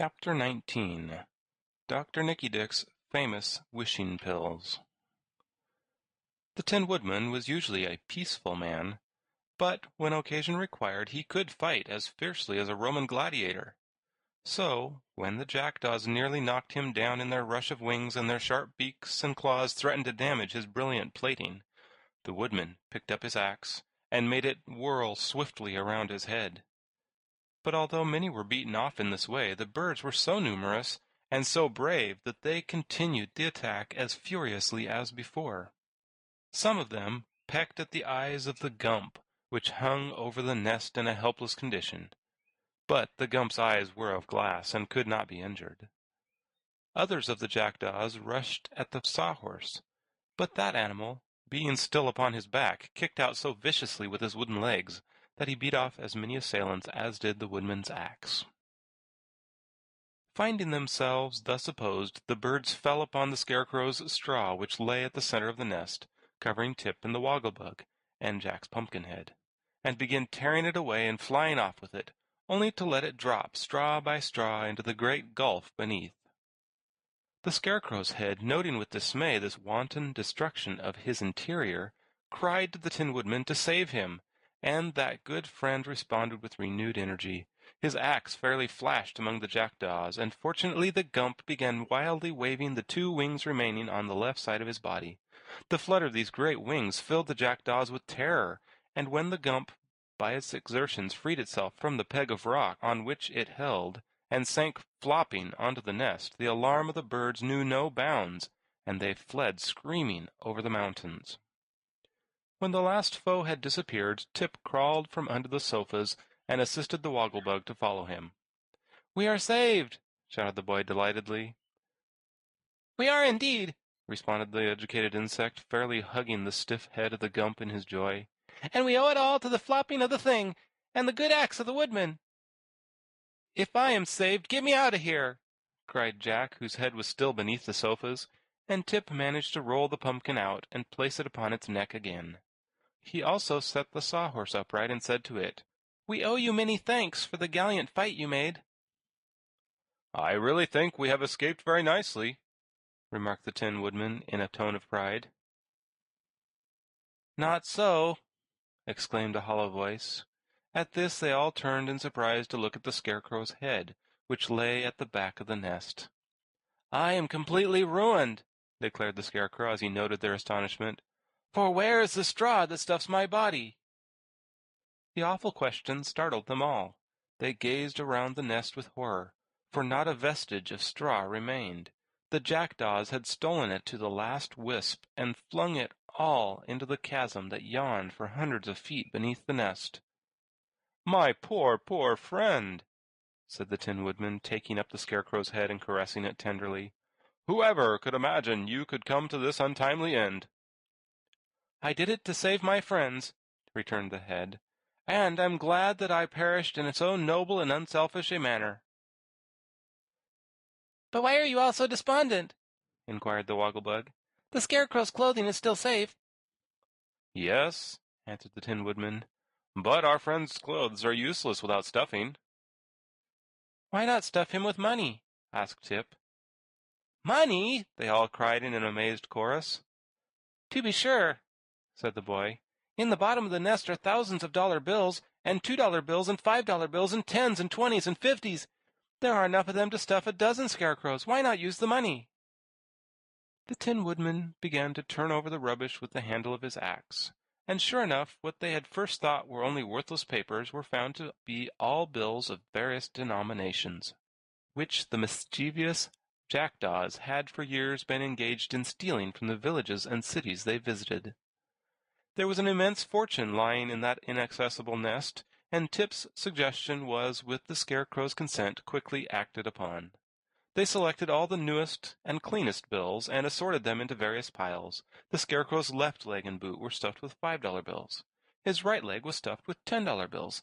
Chapter 19 Dr. Nikidik's Famous Wishing Pills. The Tin Woodman was usually a peaceful man, but when occasion required he could fight as fiercely as a Roman gladiator. So, when the Jack-Daws nearly knocked him down in their rush of wings and their sharp beaks and claws threatened to damage his brilliant plating, the Woodman picked up his axe and made it whirl swiftly around his head. But although many were beaten off in this way, the birds were so numerous and so brave that they continued the attack as furiously as before. Some of them pecked at the eyes of the gump, which hung over the nest in a helpless condition, but the gump's eyes were of glass and could not be injured. Others of the jackdaws rushed at the sawhorse, but that animal, being still upon his back, kicked out so viciously with his wooden legs that he beat off as many assailants as did the woodman's axe. Finding themselves thus opposed, the birds fell upon the scarecrow's straw which lay at the center of the nest, covering Tip and the Wogglebug, and Jack's pumpkin-head, and began tearing it away and flying off with it, only to let it drop straw by straw into the great gulf beneath. The scarecrow's head, noting with dismay this wanton destruction of his interior, cried to the Tin Woodman to save him, and that good friend responded with renewed energy. His axe fairly flashed among the jackdaws, and fortunately the gump began wildly waving the two wings remaining on the left side of his body. The flutter of these great wings filled the jackdaws with terror, and when the gump, by its exertions, freed itself from the peg of rock on which it held, and sank flopping onto the nest, the alarm of the birds knew no bounds, and they fled screaming over the mountains. When the last foe had disappeared, Tip crawled from under the sofas and assisted the Wogglebug to follow him. "We are saved!" shouted the boy delightedly. "We are indeed," responded the educated insect, fairly hugging the stiff head of the gump in his joy. "And we owe it all to the flopping of the thing, and the good axe of the woodman." "If I am saved, get me out of here!" cried Jack, whose head was still beneath the sofas, and Tip managed to roll the pumpkin out and place it upon its neck again. He also set the sawhorse upright and said to it, "We owe you many thanks for the gallant fight you made." "I really think we have escaped very nicely," remarked the Tin Woodman in a tone of pride. "Not so," exclaimed a hollow voice. At this they all turned in surprise to look at the scarecrow's head, which lay at the back of the nest. "I am completely ruined," declared the scarecrow as he noted their astonishment. "For where is the straw that stuffs my body?" The awful question startled them all. They gazed around the nest with horror, for not a vestige of straw remained. The jackdaws had stolen it to the last wisp, and flung it all into the chasm that yawned for hundreds of feet beneath the nest. "My poor, poor friend," said the Tin Woodman, taking up the scarecrow's head and caressing it tenderly. "Whoever could imagine you could come to this untimely end?" "I did it to save my friends," returned the head, "and I'm glad that I perished in so noble and unselfish a manner." "But why are you all so despondent?" inquired the Wogglebug. "The scarecrow's clothing is still safe." "Yes," answered the Tin Woodman, "but our friend's clothes are useless without stuffing." "Why not stuff him with money?" asked Tip. "Money!" they all cried in an amazed chorus. "To be sure," said the boy. "In the bottom of the nest are thousands of dollar bills, and $2 bills, and $5 bills, and 10s, and 20s, and 50s. There are enough of them to stuff a dozen scarecrows. Why not use the money?" The Tin Woodman began to turn over the rubbish with the handle of his axe, and sure enough, what they had first thought were only worthless papers were found to be all bills of various denominations, which the mischievous jackdaws had for years been engaged in stealing from the villages and cities they visited. There was an immense fortune lying in that inaccessible nest, and Tip's suggestion was, with the scarecrow's consent, quickly acted upon. They selected all the newest and cleanest bills and assorted them into various piles. The scarecrow's left leg and boot were stuffed with $5 bills. His right leg was stuffed with $10 bills,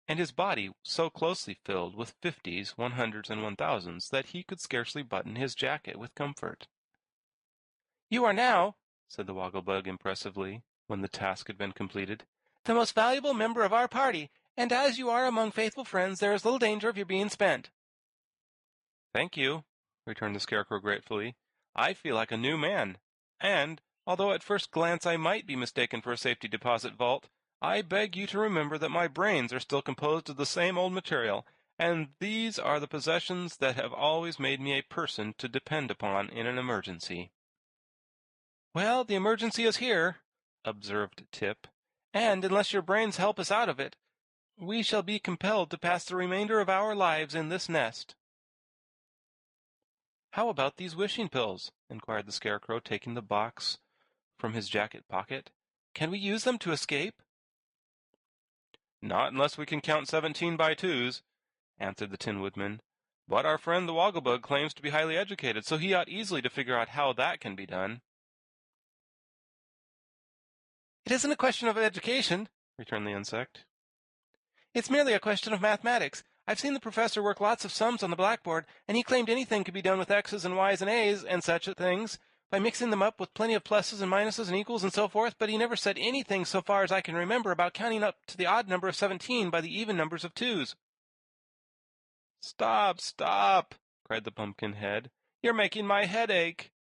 and his body so closely filled with 50s, 100s, and 1000s that he could scarcely button his jacket with comfort. "You are now," said the Wogglebug impressively, when the task had been completed, "the most valuable member of our party, and as you are among faithful friends, there is little danger of your being spent." Thank you, returned the Scarecrow gratefully. I feel like a new man. And, although at first glance I might be mistaken for a safety deposit vault, I beg you to remember that my brains are still composed of the same old material, and these are the possessions that have always made me a person to depend upon in an emergency. Well, the emergency is here, observed Tip, and unless your brains help us out of it, we shall be compelled to pass the remainder of our lives in this nest. How about these wishing pills? Inquired the Scarecrow, taking the box from his jacket pocket. Can we use them to escape? Not unless we can count 17 by 2s, answered the Tin Woodman. But our friend the Wogglebug claims to be highly educated, so he ought easily to figure out how that can be done. It isn't a question of education, returned the insect. It's merely a question of mathematics. I've seen the professor work lots of sums on the blackboard, and he claimed anything could be done with x's and y's and a's and such things, by mixing them up with plenty of pluses and minuses and equals and so forth, but he never said anything, so far as I can remember, about counting up to the odd number of 17 by the even numbers of 2s. Stop, stop, cried the Pumpkinhead. You're making my head ache.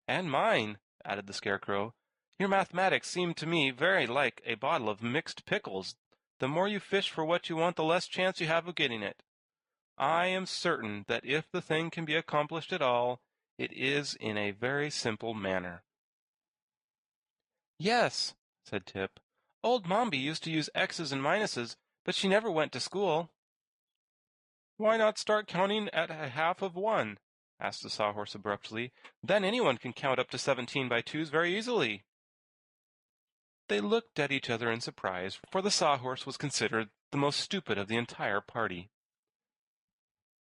And mine, added the Scarecrow. Your mathematics seem to me very like a bottle of mixed pickles. The more you fish for what you want, the less chance you have of getting it. I am certain that if the thing can be accomplished at all, it is in a very simple manner. Yes, said Tip. Old Mombi used to use x's and minuses, but she never went to school. Why not start counting at a half of 1? Asked the Sawhorse abruptly. Then anyone can count up to 17 by 2s very easily. They looked at each other in surprise, for the Sawhorse was considered the most stupid of the entire party.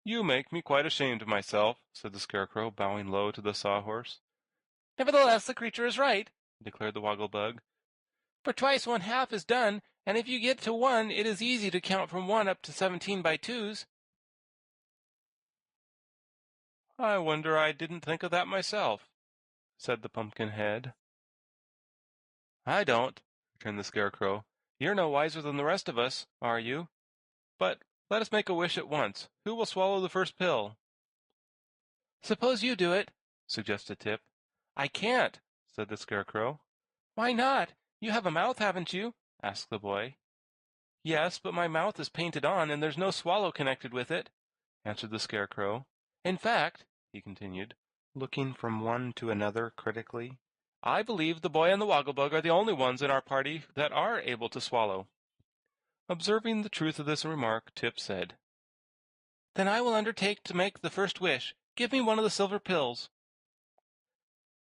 You make me quite ashamed of myself, said the Scarecrow, bowing low to the Sawhorse. Nevertheless, the creature is right, declared the Wogglebug. For twice 1/2 is done, and if you get to 1, it is easy to count from 1 up to 17 by 2s. I wonder I didn't think of that myself, said the Pumpkinhead. I don't, returned the Scarecrow. You're no wiser than the rest of us, are you? But let us make a wish at once. Who will swallow the first pill? Suppose you do it, suggested Tip. I can't, said the Scarecrow. Why not? You have a mouth, haven't you? asked the boy. Yes, but my mouth is painted on, and there's no swallow connected with it, answered the Scarecrow. In fact, he continued, looking from one to another critically, I believe the boy and the Wogglebug are the only ones in our party that are able to swallow. Observing the truth of this remark, Tip said, Then I will undertake to make the first wish. Give me one of the silver pills.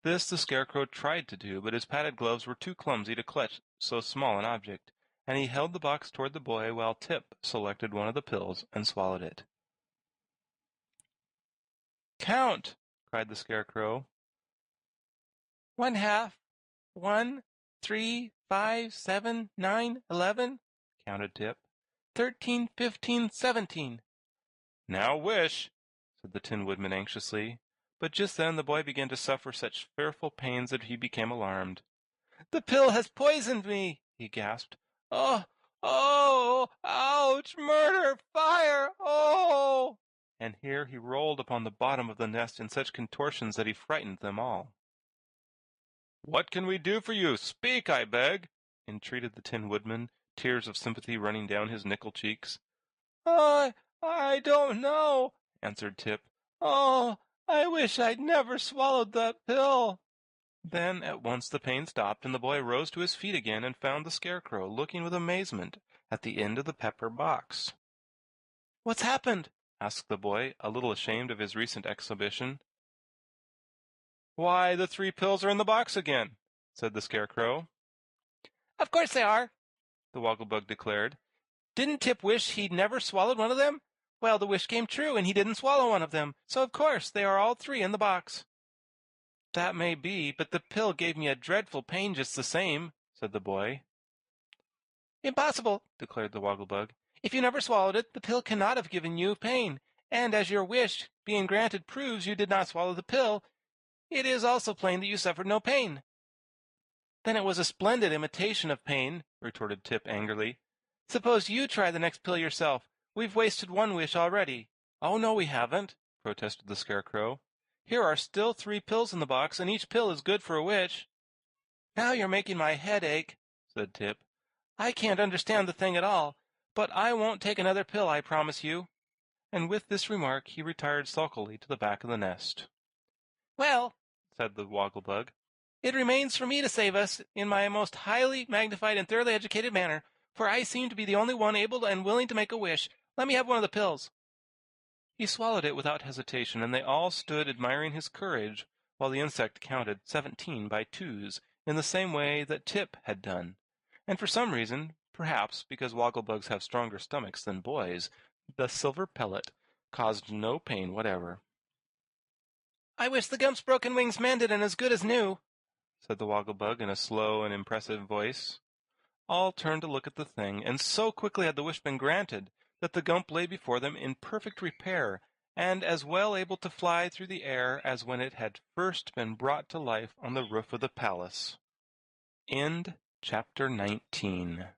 This the Scarecrow tried to do, but his padded gloves were too clumsy to clutch so small an object, and he held the box toward the boy while Tip selected one of the pills and swallowed it. Count! cried the Scarecrow. 1/2, 1, 3, 5, 7, 9, 11, counted Tip. 13, 15, 17. Now wish, said the Tin Woodman anxiously. But just then the boy began to suffer such fearful pains that he became alarmed. The pill has poisoned me, he gasped. Oh, oh, ouch, murder, fire, oh! And here he rolled upon the bottom of the nest in such contortions that he frightened them all. What can we do for you? Speak, I beg, entreated the Tin Woodman, tears of sympathy running down his nickel cheeks. I don't know, answered Tip. Oh, I wish I'd never swallowed that pill. Then at once the pain stopped, and the boy rose to his feet again and found the Scarecrow looking with amazement at the end of the pepper box. What's happened? asked the boy, a little ashamed of his recent exhibition. Why, the 3 pills are in the box again, said the Scarecrow. Of course they are, the Wogglebug declared. Didn't Tip wish he'd never swallowed one of them? Well, the wish came true, and he didn't swallow one of them, so of course they are all 3 in the box. That may be, but the pill gave me a dreadful pain just the same, said the boy. Impossible, declared the Wogglebug. If you never swallowed it, the pill cannot have given you pain, and as your wish, being granted, proves you did not swallow the pill, it is also plain that you suffered no pain. Then it was a splendid imitation of pain, retorted Tip angrily. Suppose you try the next pill yourself. We've wasted one wish already. Oh, no, we haven't, protested the Scarecrow. "Here are still 3 pills in the box, and each pill is good for a witch." "Now you're making my head ache," said Tip. "I can't understand the thing at all, but I won't take another pill, I promise you." And with this remark he retired sulkily to the back of the nest. "Well," said the Wogglebug, "it remains for me to save us in my most highly magnified and thoroughly educated manner, for I seem to be the only one able and willing to make a wish. Let me have one of the pills." He swallowed it without hesitation, and they all stood admiring his courage, while the insect counted 17 by twos, in the same way that Tip had done. And for some reason, perhaps because Wogglebugs have stronger stomachs than boys, the silver pellet caused no pain whatever. "I wish the Gump's broken wings mended and as good as new," said the Wogglebug in a slow and impressive voice. All turned to look at the thing, and so quickly had the wish been granted that the Gump lay before them in perfect repair, and as well able to fly through the air as when it had first been brought to life on the roof of the palace. End chapter 19.